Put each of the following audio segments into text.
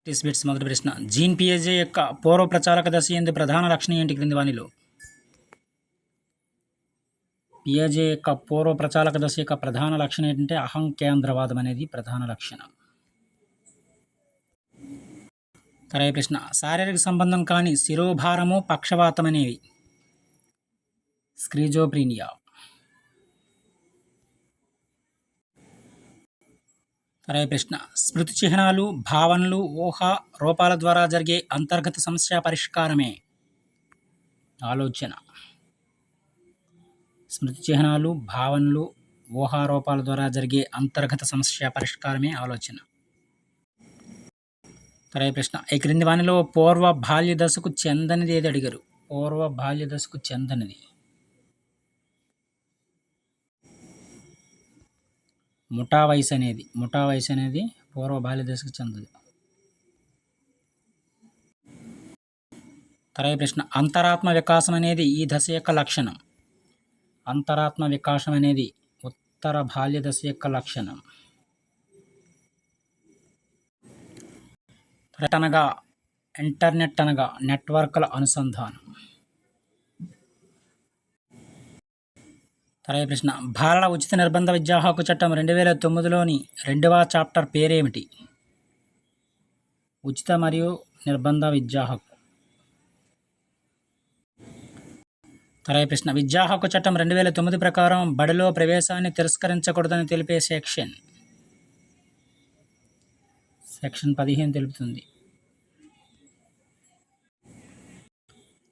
Bits మొదటి ప్రశ్న. Gene పియాజే యొక్క పూర్వ ప్రచారక దశ యందు ప్రధాన లక్షణం ఏంటి క్రింది వానిలో? పియాజే యొక్క పూర్వ ప్రచారక దశ యొక్క ప్రధాన లక్షణం ఏంటంటే అహం కేంద్రవాదం అనేది ప్రధాన లక్షణం. తర్వాత ప్రశ్న. శారీరక సంబంధం కాని శిరోభారము పక్షవాతం అనేవి స్క్రిజోప్రీనియా. తర్వాత ప్రశ్న. స్మృతి చిహ్నాలు, భావనలు, ఊహ, రూపాల ద్వారా జరిగే అంతర్గత సమస్య పరిష్కారమే ఆలోచన. స్మృతి చిహ్నాలు, భావనలు, ఊహారూపాల ద్వారా జరిగే అంతర్గత సమస్య పరిష్కారమే ఆలోచన. తర్వాత ప్రశ్న. ఈ క్రింది వానిలో పూర్వ బాల్య దశకు చెందనిది ఏది అడిగారు? పూర్వ బాల్య దశకు చెందనిది ముఠా వయసు అనేది పూర్వ బాల్య దశకు చెందదు. తర్వాత ప్రశ్న. అంతరాత్మ వికాసం అనేది ఈ దశ యొక్క లక్షణం. అంతరాత్మ వికాసం అనేది ఉత్తర బాల్య దశ యొక్క లక్షణం. అనగా ఇంటర్నెట్ అనగా నెట్వర్క్ల అనుసంధానం. తర్వాత ప్రశ్న. బాలల ఉచిత నిర్బంధ విద్యా హక్కు చట్టం 2009లోని 2వ చాప్టర్ పేరేమిటి? ఉచిత మరియు నిర్బంధ విద్యా హక్కు. తర్వాత ప్రశ్న. విద్యా హక్కు చట్టం 2009 ప్రకారం బడిలో ప్రవేశాన్ని తిరస్కరించకూడదని తెలిపే సెక్షన్ 15 తెలుపుతుంది.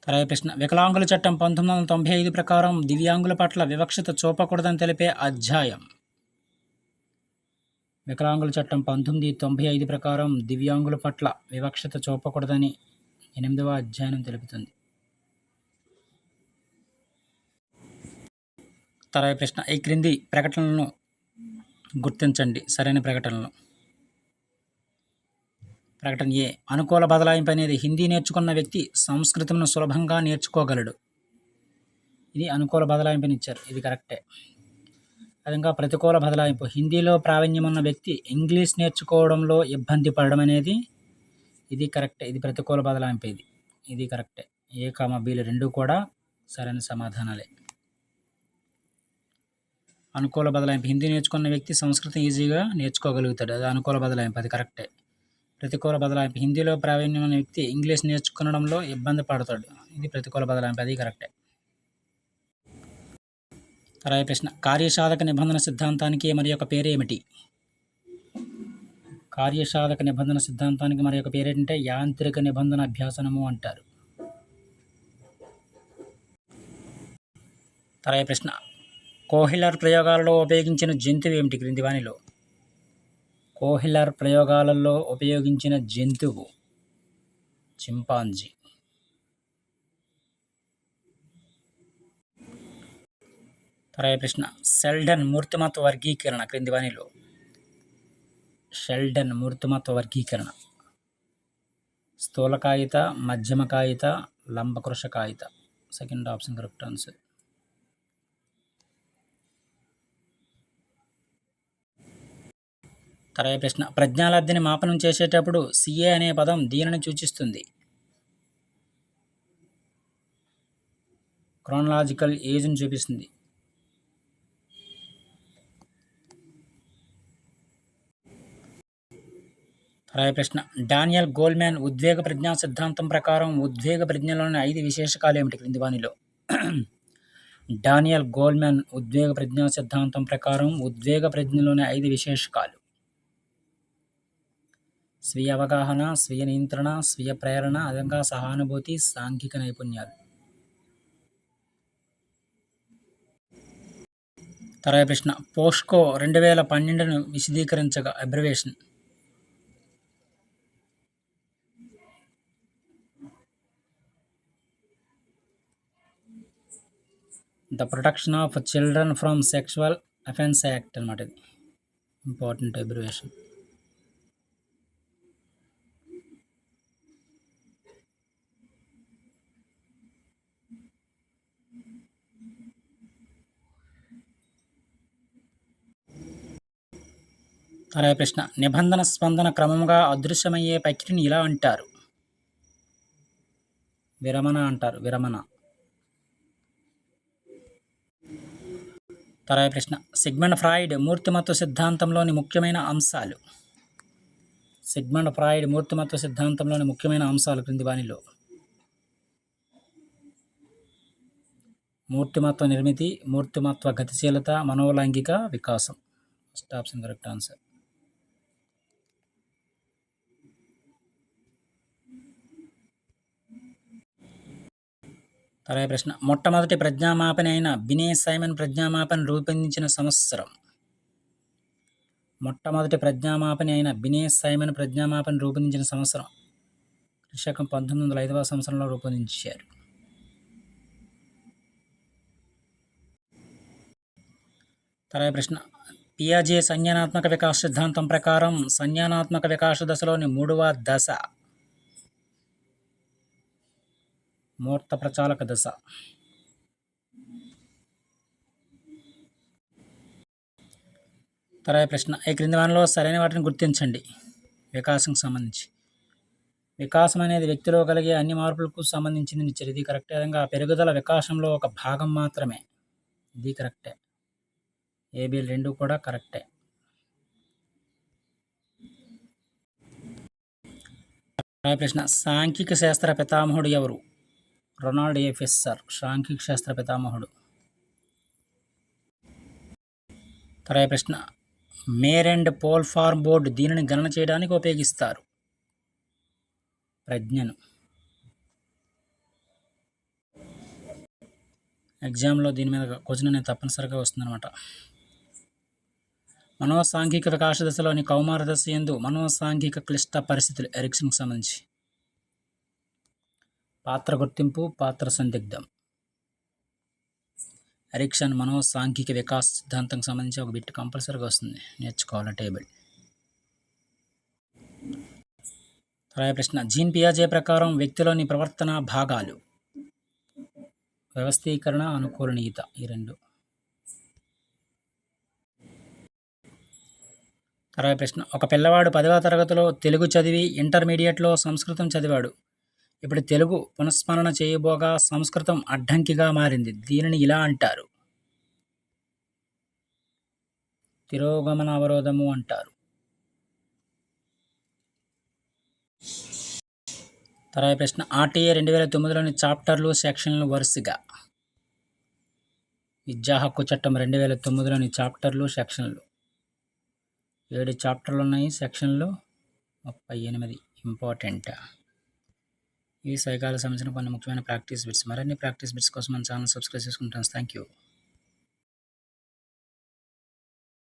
తర్వాత ప్రశ్న. వికలాంగుల చట్టం 1995 ప్రకారం దివ్యాంగుల పట్ల వివక్షత చూపకూడదని తెలిపే అధ్యాయం. వికలాంగుల చట్టం 1995 ప్రకారం దివ్యాంగుల పట్ల వివక్షత చూపకూడదని 8వ అధ్యాయం తెలుపుతుంది. తర్వాత ప్రశ్న. ఈ క్రింది ప్రకటనలను గుర్తించండి సరైన ప్రకటనలు. ప్రకటన ఏ. అనుకూల బదలాయింపు అనేది హిందీ నేర్చుకున్న వ్యక్తి సంస్కృతంను సులభంగా నేర్చుకోగలడు. ఇది అనుకూల బదలాయింపుని ఇచ్చారు, ఇది కరెక్టే. అదేవిధంగా ప్రతికూల బదలాయింపు హిందీలో ప్రావీణ్యం ఉన్న వ్యక్తి ఇంగ్లీష్ నేర్చుకోవడంలో ఇబ్బంది పడడం అనేది ఇది కరెక్టే. ఇది ప్రతికూల బదలాయింపు, ఇది కరెక్టే. ఏ, బీలు రెండు కూడా సరైన సమాధానాలే. అనుకూల బదలాయింపు హిందీ నేర్చుకున్న వ్యక్తి సంస్కృతం ఈజీగా నేర్చుకోగలుగుతాడు, అది అనుకూల బదలాయింపు, అది కరెక్టే. ప్రతికూల బదలాయింపు హిందీలో ప్రావీణ్యం ఉన్న వ్యక్తి ఇంగ్లీష్ నేర్చుకోవడంలో ఇబ్బంది పడతాడు, ఇది ప్రతికూల బదలాయింపు, అది కరెక్టే. తర్వాత ప్రశ్న. కార్యసాధక నిబంధన సిద్ధాంతానికి మరి యొక్క పేరేమిటి? కార్యసాధక నిబంధన సిద్ధాంతానికి మరి యొక్క పేరేంటంటే యాంత్రిక నిబంధన అభ్యాసనము అంటారు. తర్వాత ప్రశ్న. కోహిలర్ ప్రయోగాలలో ఉపయోగించిన జంతువు ఏమిటి క్రింది వానిలో? కోహిలర్ ప్రయోగాలలో ఉపయోగించిన జంతువు చింపాంజీ. తర్వాత ప్రశ్న. షెల్డన్ మూర్తిమత్వ వర్గీకరణ క్రింది వానిలో? షెల్డన్ మూర్తిమత్వ వర్గీకరణ స్థూలకాయిత, మధ్యమకాయిత, లంబకృశకాయిత. Second option correct answer. తర్వాత ప్రశ్న. ప్రజ్ఞాలబ్ధిని మాపనం చేసేటప్పుడు సిఏ అనే పదం దీనిని సూచిస్తుంది? క్రోనలాజికల్ ఏజ్ని చూపిస్తుంది. తర్వాత ప్రశ్న. డానియల్ గోల్మాన్ ఉద్వేగ ప్రజ్ఞా సిద్ధాంతం ప్రకారం ఉద్వేగ ప్రజ్ఞలోని 5 విశేషకాలు ఏమిటి క్రింది వానిలో? డానియల్ గోల్మాన్ ఉద్వేగ ప్రజ్ఞా సిద్ధాంతం ప్రకారం ఉద్వేగ ప్రజ్ఞలోని 5 విశేషకాలు: స్వీయ అవగాహన, స్వీయ నియంత్రణ, స్వీయ ప్రేరణ, అదంగా సహానుభూతి, సాంఘిక నైపుణ్యాలు. తర్వాత ప్రశ్న. పోస్కో 2012ను విశదీకరించగా abbreviation. The protection of children from sexual offence act అనమాట, ఇది ఇంపార్టెంట్ అబ్రివేషన్. తర్వాత ప్రశ్న నిబంధన స్పందన క్రమంగా అదృశ్యమయ్యే ప్రక్రియని ఇలా అంటారు. విరమణ అంటారు. విరమణ. తర్వాత ప్రశ్న సిగ్మండ్ ఫ్రాయిడ్ మూర్తిమత్వ సిద్ధాంతంలోని ముఖ్యమైన అంశాలు. సిగ్మండ్ ఫ్రాయిడ్ మూర్తిమత్వ సిద్ధాంతంలోని ముఖ్యమైన అంశాలు క్రింది వానిలో. మూర్తిమత్వ నిర్మితి, మూర్తిమత్వ గతిశీలత, మనోలైంగిక వికాసం. First option correct answer. తర్వాత ప్రశ్న మొట్టమొదటి ప్రజ్ఞామాపన అయిన బినే సైమన్ ప్రజ్ఞామాపన రూపొందించిన సంవత్సరం. మొట్టమొదటి ప్రజ్ఞామాపన అయిన బినే సైమన్ ప్రజ్ఞామాపన రూపొందించిన సంవత్సరం శకం 1905వ సంవత్సరంలో రూపొందించారు. తర్వాత ప్రశ్న పియాజే సంజ్ఞానాత్మక వికాస సిద్ధాంతం ప్రకారం సంజ్ఞానాత్మక వికాస దశలోని 3వ దశ మూర్త ప్రచాలక దశ. తర్వాత ప్రశ్న ఈ క్రింది వానిలో సరైన వాటిని గుర్తించండి. వికాసం సంబంధించి వికాసం అనేది వ్యక్తిలో కలిగే అన్ని మార్పులకు సంబంధించింది ఇచ్చారు. ఇది కరెక్టే. విధంగా పెరుగుదల వికాసంలో ఒక భాగం మాత్రమే. ఇది కరెక్టే. ఏబిఎల్ 2 కూడా కరెక్టే. ప్రశ్న సాంఖ్యిక శాస్త్ర పితామహుడు ఎవరు? రొనాల్డ్ ఏ ఫిస్సర్ సాంఖ్యిక శాస్త్ర పితామహుడు. తర్వాత ప్రశ్న మేర్ అండ్ పోల్ ఫార్మ్ బోర్డు దీనిని గణన చేయడానికి ఉపయోగిస్తారు. ప్రజ్ఞను. ఎగ్జామ్లో దీని మీద క్వశ్చన్ అనేది తప్పనిసరిగా వస్తుందన్నమాట. మనోసాంఘిక వికాస దశలోని కౌమార దశ యందు మనోసాంఘిక క్లిష్ట పరిస్థితులు ఎరిక్సన్కి సంబంధించి. పాత్ర గుర్తింపు, పాత్ర సందిగ్ధం. ఎరిక్సన్ మనోసాంఘిక వికాస సిద్ధాంతంకి సంబంధించి ఒక బిట్ కంపల్సరీగా వస్తుంది, నేర్చుకోవాలి టేబుల్. తర్వాత ప్రశ్న జీన్ పియాజే ప్రకారం వ్యక్తిలోని ప్రవర్తన భాగాలు. వ్యవస్థీకరణ, అనుకూలనీయత. ఈ రెండు. తర్వాత ప్రశ్న ఒక పిల్లవాడు 10వ తరగతిలో తెలుగు చదివి ఇంటర్మీడియట్లో సంస్కృతం చదివాడు. ఇప్పుడు తెలుగు పునఃస్మరణ చేయబోగా సంస్కృతం అడ్డంకిగా మారింది. దీనిని ఇలా అంటారు. తిరోగమన అవరోధము అంటారు. తర్వాత ప్రశ్న ఆర్టీఏ 2009లోని చాప్టర్లు, సెక్షన్లు వరుసగా. విద్యా హక్కు చట్టం 2009లోని చాప్టర్లు, సెక్షన్లు 7 చాప్టర్లు ఉన్నాయి, సెక్షన్లు 38. ఇంపార్టెంట్. ఈ సైకాలజీ సంబంధించిన కొన్ని ముఖ్యమైన ప్రాక్టీస్ బిట్స్. మరిన్ని ప్రాక్టీస్ బిట్స్ కోసం మన ఛానల్ సబ్స్క్రైబ్ చేసుకుంటాను. Thank you.